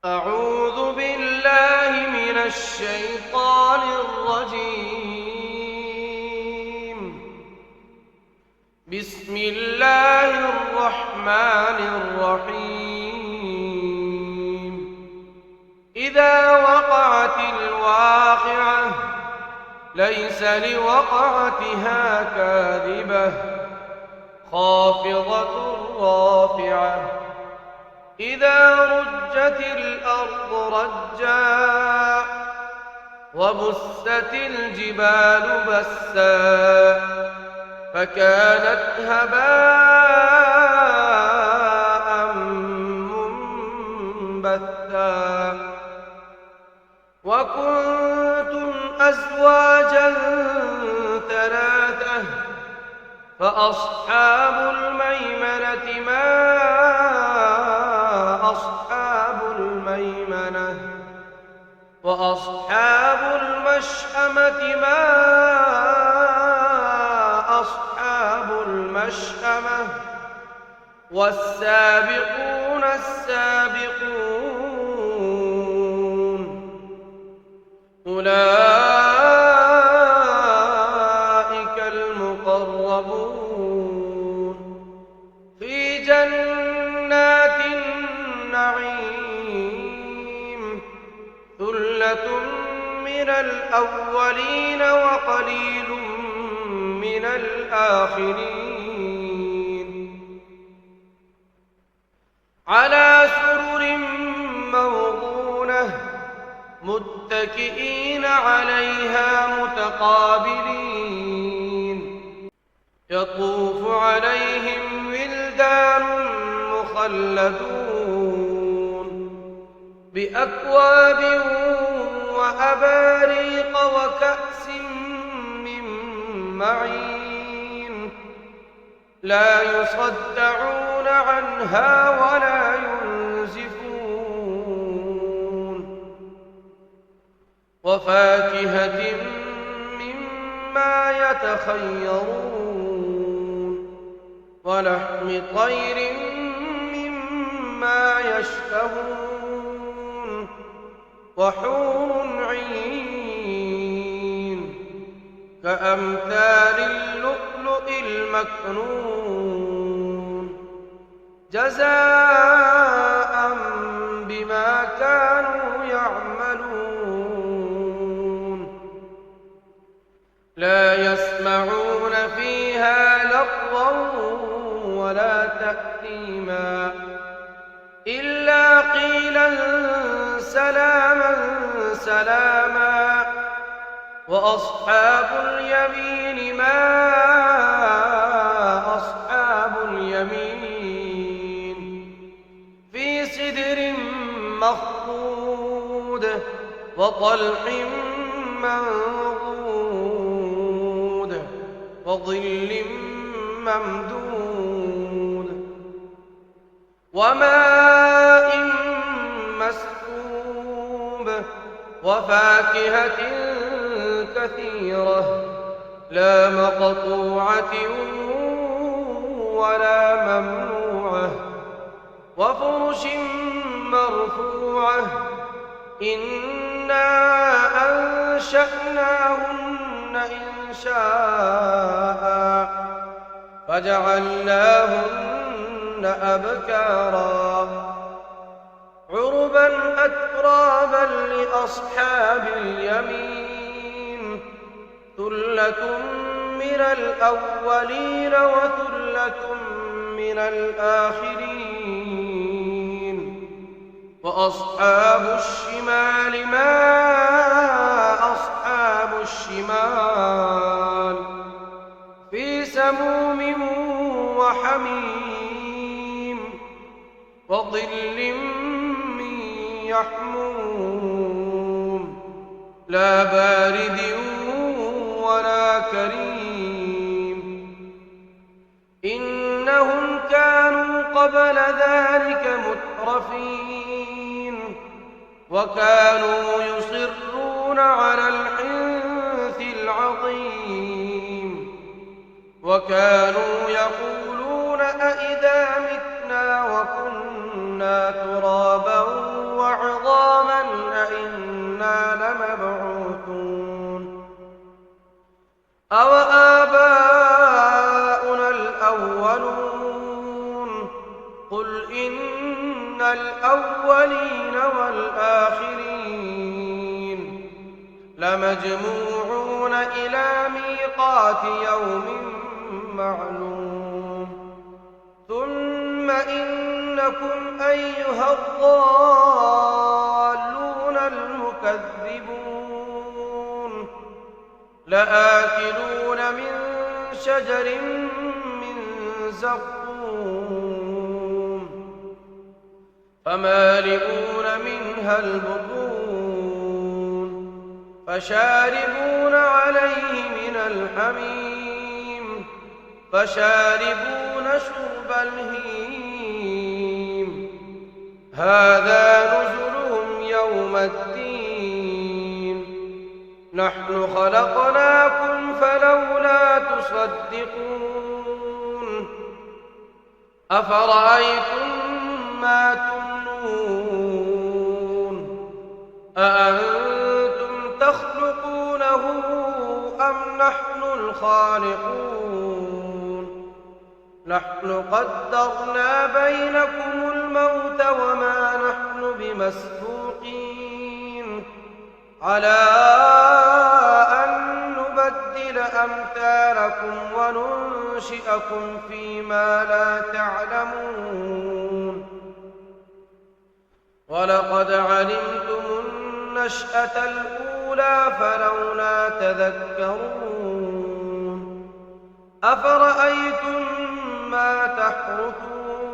أعوذ بالله من الشيطان الرجيم. بسم الله الرحمن الرحيم. إذا وقعت الواقعة ليس لوقعتها كاذبة خافضة رافعة. إذا رجت الأرض رجا وبست الجبال بسا فكانت هباء منبثا. وكنتم أزواجا ثلاثة فأصحاب الميمنة ما أصحاب الميمنة وأصحاب المشأمة ما أصحاب المشأمة والسابقون السابقون أولئك المقربون في جنات النعيم. ثلة من الأولين وقليل من الآخرين. على سرر موضونة متكئين عليها متقابلين. يطوف عليهم ولدان مخلدون بأكواب وأباريق وكأس من معين. لا يصدعون عنها ولا ينزفون. وفاكهة مما يتخيرون ولحم طير مما يشتهون وحور عين كأمثال اللؤلؤ المكنون جزاء بما كانوا يعملون. لا يسمعون فيها لغوا ولا تأثيما إلا قيلا سلاما سلاما. وأصحاب اليمين ما أصحاب اليمين. في سدر مخضود وطلح منضود وظل ممدود وماء مسكوب وفاكهة كثيرة لا مقطوعة ولا ممنوعة وفرش مرفوعة. إنا أنشأناهن إنشاء فجعلناهن أبكارا عربا أترابا لأصحاب اليمين. ثلة من الأولين وثلة من الآخرين. وأصحاب الشمال ما أصحاب الشمال. في سموم وحميم وظل من يحموم لا بارد ولا كريم. إنهم كانوا قبل ذلك مترفين وكانوا يصرون على الحنث العظيم. وكانوا يقولون أئذا متنا وكنا ترابا وعظاما قل إن الأولين والآخرين لمجموعون إلى ميقات يوم معلوم ثم إنكم أيها الضالون المكذبون لآكلون من شجر من زقوم فمالئون منها البطون فشاربون عليه من الحميم فشاربون شرب الهيم هذا نزلهم يوم الدين نحن خلقناكم فلولا تصدقون أفرأيتم ما تمنون أأنتم تخلقونه أم نحن الخالقون نحن قدرنا بينكم الموت وما نحن بمسبوقين على أن نبدل أمثالكم وننشئكم فيما لا تعلمون ولقد علمتم النشأة الأولى فلولا تذكرون أفرأيتم ما تحرثون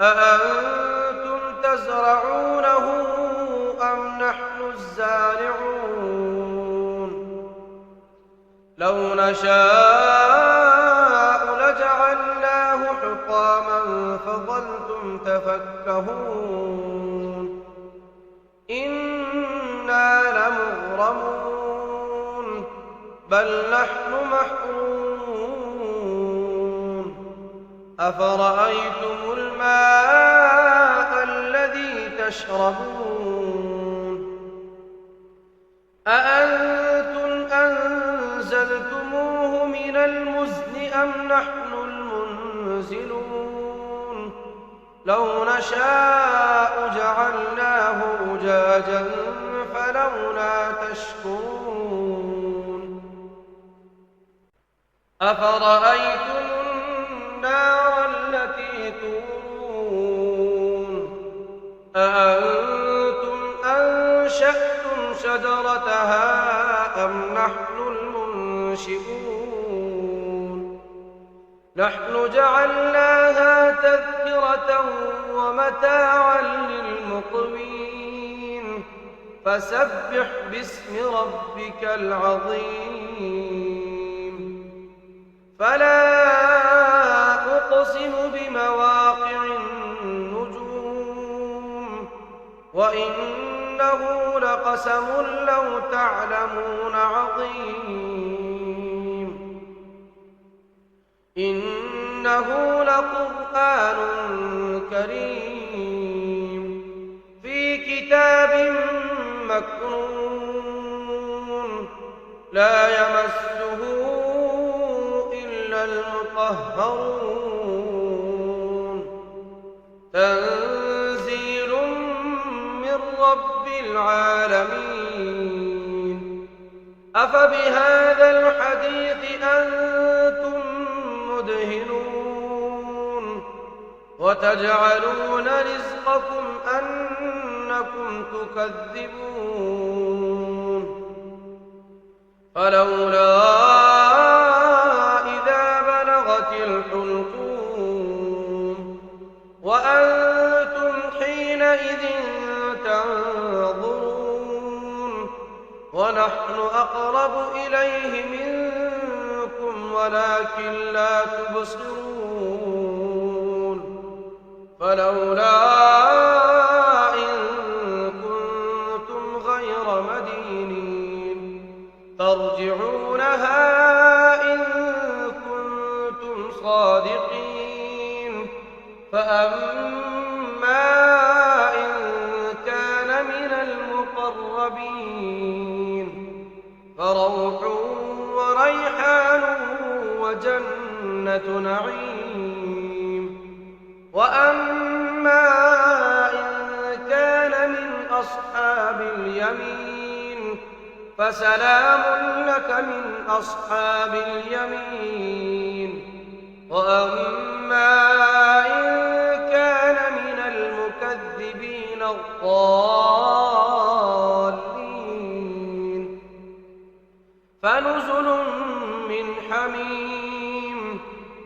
أأنتم تزرعونه أم نحن الزارعون لو نشاء لجعلناه حطاما فظلتم تفكهون إنا لمغرمون بل نحن محرومون أفرأيتم الماء الذي تشربون أأنتم أنزلتموه من المزن أم نحن المنزلون لو نشاء جعلناه أجاجا فلولا تشكرون أفرأيتم النار التي تورون أأنتم أنشأتم شجرتها أم نحن المنشئون نحن جعلناها تذكرة ومتاعا للمقوين فسبح باسم ربك العظيم فلا أقسم بمواقع النجوم وإنه لقسم لو تعلمون عظيم إنه لقرآن كريم في كتاب مكنون لا يمسه إلا المطهرون تنزيل من رب العالمين أفبهذا الحديث أنتم مدهنون وتجعلون رزقكم أنكم تكذبون فلولا إذا بلغت الحلقوم وأنتم حينئذ تنظرون ونحن أقرب إليه منكم ولكن لا تبصرون فلولا إن كنتم غير مدينين ترجعونها إن كنتم صادقين فأما إن كان من المقربين فروح وريحان وجنة نعيم فسلام لك من أصحاب اليمين. وأما إن كان من المكذبين الضالين فنزل من حميم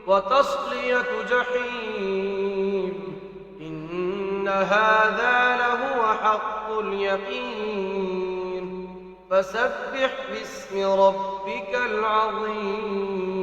وتصلية جحيم. إن هذا لهو حق اليقين. فسبح باسم ربك العظيم.